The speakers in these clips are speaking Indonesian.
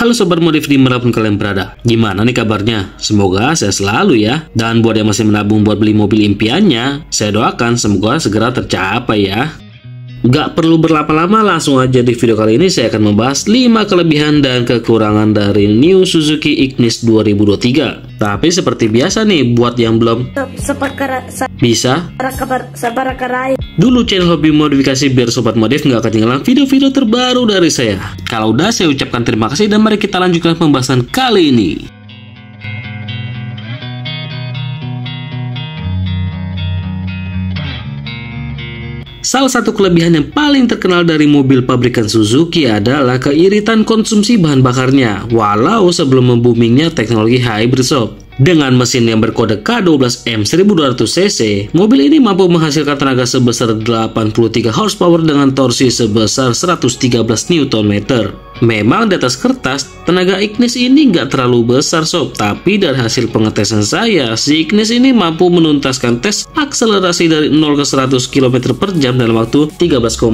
Halo Sobat Modif dimanapun kalian berada. Gimana nih kabarnya? Semoga saya selalu ya. Dan buat yang masih menabung buat beli mobil impiannya, saya doakan semoga segera tercapai ya. Gak perlu berlama-lama, langsung aja di video kali ini saya akan membahas 5 kelebihan dan kekurangan dari New Suzuki Ignis 2023. Tapi seperti biasa nih, buat yang belum bisa dulu channel Hobi Modifikasi biar Sobat Modif nggak ketinggalan video-video terbaru dari saya. Kalau udah, saya ucapkan terima kasih dan mari kita lanjutkan pembahasan kali ini. Salah satu kelebihan yang paling terkenal dari mobil pabrikan Suzuki adalah keiritan konsumsi bahan bakarnya, walau sebelum membumingnya teknologi hybrid sob. Dengan mesin yang berkode K12M 1200cc, mobil ini mampu menghasilkan tenaga sebesar 83 horsepower dengan torsi sebesar 113 Nm. Memang di atas kertas, tenaga Ignis ini nggak terlalu besar sob, tapi dari hasil pengetesan saya, si Ignis ini mampu menuntaskan tes akselerasi dari 0 ke 100 km per jam dalam waktu 13,5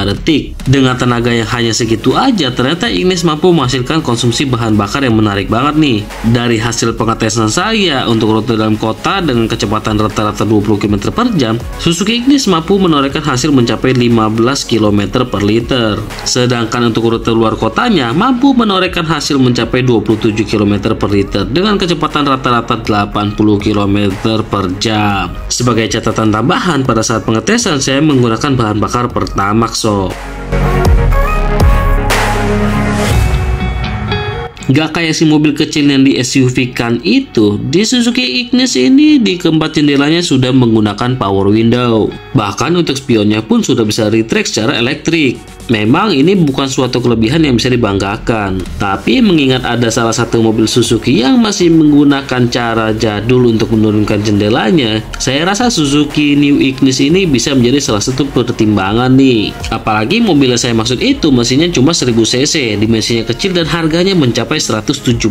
detik. Dengan tenaga yang hanya segitu aja, ternyata Ignis mampu menghasilkan konsumsi bahan bakar yang menarik banget nih. Dari hasil pengetesan saya, untuk rute dalam kota dengan kecepatan rata-rata 20 km per jam, Suzuki Ignis mampu menorehkan hasil mencapai 15 km per liter. Sedangkan untuk rute luar kotanya, mampu menorehkan hasil mencapai 27 km per liter dengan kecepatan rata-rata 80 km per jam. Sebagai catatan tambahan, pada saat pengetesan saya menggunakan bahan bakar Pertamax sob. Gak kayak si mobil kecil yang di SUV kan itu, di Suzuki Ignis ini di keempat jendelanya sudah menggunakan power window. Bahkan untuk spionnya pun sudah bisa retract secara elektrik. Memang ini bukan suatu kelebihan yang bisa dibanggakan, tapi mengingat ada salah satu mobil Suzuki yang masih menggunakan cara jadul untuk menurunkan jendelanya, saya rasa Suzuki New Ignis ini bisa menjadi salah satu pertimbangan nih. Apalagi mobil yang saya maksud itu mesinnya cuma 1000 cc, dimensinya kecil dan harganya mencapai 178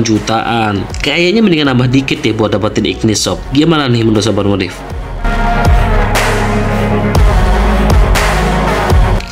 jutaan. Kayaknya mendingan nambah dikit ya buat dapetin Ignis sob. Gimana nih menurut Sobat Modif?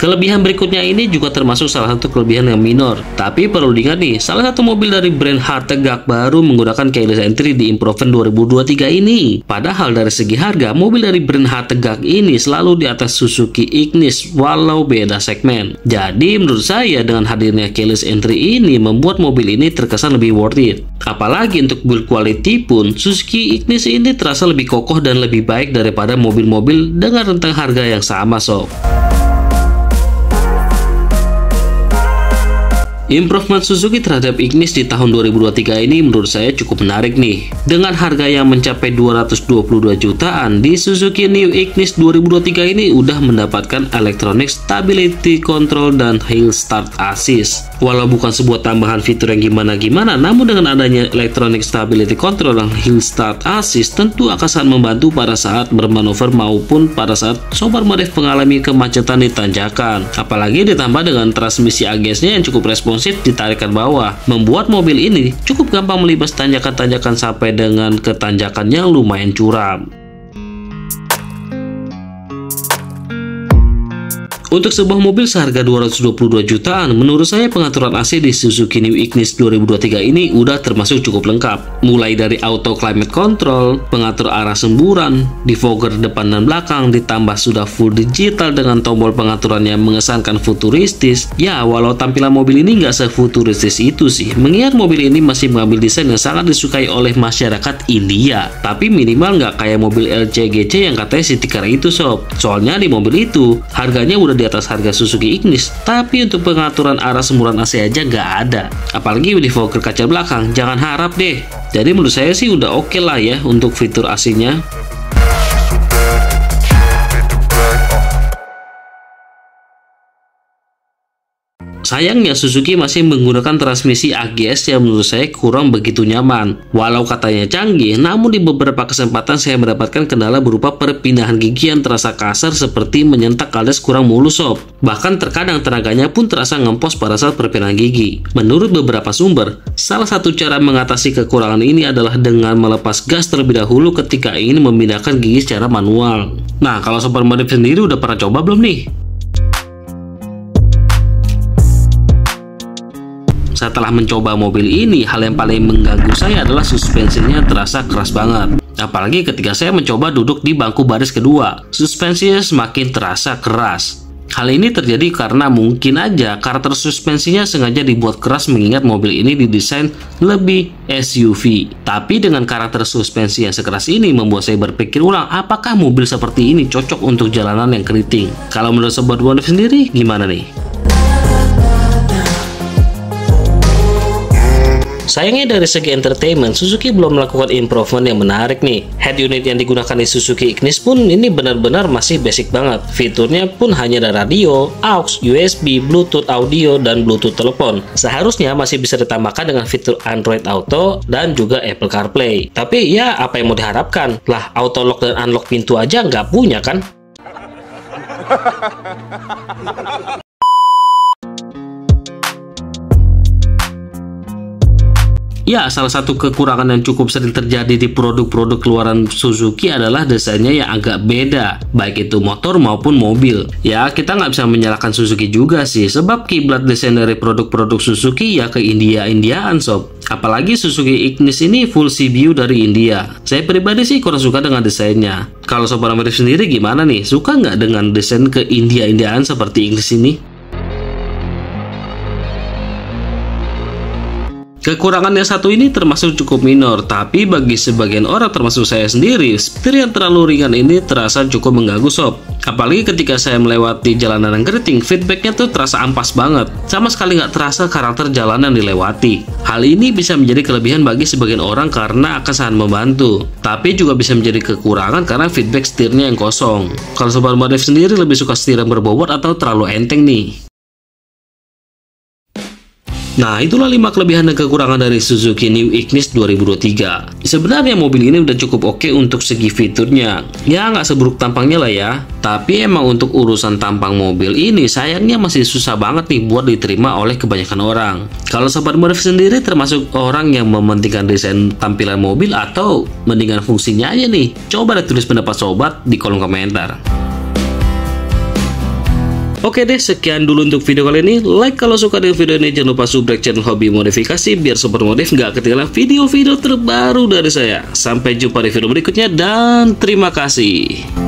Kelebihan berikutnya ini juga termasuk salah satu kelebihan yang minor, tapi perlu diingat nih, salah satu mobil dari brand Hartegak baru menggunakan keyless entry di Improven 2023 ini. Padahal dari segi harga, mobil dari brand Hartegak ini selalu di atas Suzuki Ignis walau beda segmen. Jadi menurut saya dengan hadirnya keyless entry ini membuat mobil ini terkesan lebih worth it. Apalagi untuk build quality pun, Suzuki Ignis ini terasa lebih kokoh dan lebih baik daripada mobil-mobil dengan rentang harga yang sama sob. Improvement Suzuki terhadap Ignis di tahun 2023 ini menurut saya cukup menarik nih. Dengan harga yang mencapai 222 jutaan, di Suzuki New Ignis 2023 ini udah mendapatkan Electronic Stability Control dan Hill Start Assist. Walau bukan sebuah tambahan fitur yang gimana-gimana, namun dengan adanya Electronic Stability Control dan Hill Start Assist tentu akan sangat membantu pada saat bermanuver maupun pada saat Sobat Modif mengalami kemacetan di tanjakan. Apalagi ditambah dengan transmisi AGS-nya yang cukup responsif di tarikan bawah, membuat mobil ini cukup gampang melibas tanjakan-tanjakan sampai dengan ke tanjakan yang lumayan curam. Untuk sebuah mobil seharga 222 jutaan, menurut saya pengaturan AC di Suzuki New Ignis 2023 ini udah termasuk cukup lengkap. Mulai dari auto climate control, pengatur arah semburan, defogger depan dan belakang, ditambah sudah full digital dengan tombol pengaturan yang mengesankan futuristis. Ya, walau tampilan mobil ini nggak sefuturistis itu sih, mengingat mobil ini masih mengambil desain yang sangat disukai oleh masyarakat India. Tapi minimal nggak kayak mobil LCGC yang katanya city car itu sob. Soalnya di mobil itu, harganya udah di atas harga Suzuki Ignis, tapi untuk pengaturan arah semburan AC aja nggak ada. Apalagi defogger kaca belakang, jangan harap deh. Jadi menurut saya sih udah oke lah ya untuk fitur AC-nya. Sayangnya Suzuki masih menggunakan transmisi AGS yang menurut saya kurang begitu nyaman. Walau katanya canggih, namun di beberapa kesempatan saya mendapatkan kendala berupa perpindahan gigi yang terasa kasar seperti menyentak alias kurang mulus sob. Bahkan terkadang tenaganya pun terasa ngempos pada saat perpindahan gigi. Menurut beberapa sumber, salah satu cara mengatasi kekurangan ini adalah dengan melepas gas terlebih dahulu ketika ingin memindahkan gigi secara manual. Nah, kalau sobat modif sendiri udah pernah coba belum nih? Setelah mencoba mobil ini, hal yang paling mengganggu saya adalah suspensinya terasa keras banget. Apalagi ketika saya mencoba duduk di bangku baris kedua, suspensinya semakin terasa keras. Hal ini terjadi karena mungkin aja karakter suspensinya sengaja dibuat keras mengingat mobil ini didesain lebih SUV. Tapi dengan karakter suspensi yang sekeras ini membuat saya berpikir ulang apakah mobil seperti ini cocok untuk jalanan yang keriting. Kalau menurut sobat modif sendiri gimana nih? Sayangnya dari segi entertainment, Suzuki belum melakukan improvement yang menarik nih. Head unit yang digunakan di Suzuki Ignis pun ini benar-benar masih basic banget. Fiturnya pun hanya ada radio, aux, USB, Bluetooth audio, dan Bluetooth telepon. Seharusnya masih bisa ditambahkan dengan fitur Android Auto dan juga Apple CarPlay. Tapi ya apa yang mau diharapkan? Lah auto lock dan unlock pintu aja nggak punya kan? Ya, salah satu kekurangan yang cukup sering terjadi di produk-produk keluaran Suzuki adalah desainnya yang agak beda, baik itu motor maupun mobil. Ya, kita nggak bisa menyalahkan Suzuki juga sih, sebab kiblat desain dari produk-produk Suzuki ya ke India-Indiaan sob. Apalagi Suzuki Ignis ini full CBU dari India. Saya pribadi sih kurang suka dengan desainnya. Kalau sobat modif sendiri gimana nih? Suka nggak dengan desain ke India-Indiaan seperti Ignis ini? Kekurangan yang satu ini termasuk cukup minor, tapi bagi sebagian orang termasuk saya sendiri, setir yang terlalu ringan ini terasa cukup mengganggu sob. Apalagi ketika saya melewati jalanan yang keriting, feedbacknya tuh terasa ampas banget. Sama sekali nggak terasa karakter jalan yang dilewati. Hal ini bisa menjadi kelebihan bagi sebagian orang karena akan sangat membantu. Tapi juga bisa menjadi kekurangan karena feedback setirnya yang kosong. Kalau sobat modif sendiri lebih suka setir yang berbobot atau terlalu enteng nih? Nah, itulah 5 kelebihan dan kekurangan dari Suzuki New Ignis 2023. Sebenarnya mobil ini udah cukup oke untuk segi fiturnya. Ya, nggak seburuk tampangnya lah ya. Tapi emang untuk urusan tampang mobil ini sayangnya masih susah banget nih buat diterima oleh kebanyakan orang. Kalau sobat modif sendiri termasuk orang yang mementingkan desain tampilan mobil atau mendingan fungsinya aja nih? Coba deh tulis pendapat sobat di kolom komentar. Oke deh, sekian dulu untuk video kali ini. Like kalau suka dengan video ini, jangan lupa subscribe channel Hobi Modifikasi biar sobat modif nggak ketinggalan video-video terbaru dari saya. Sampai jumpa di video berikutnya dan terima kasih.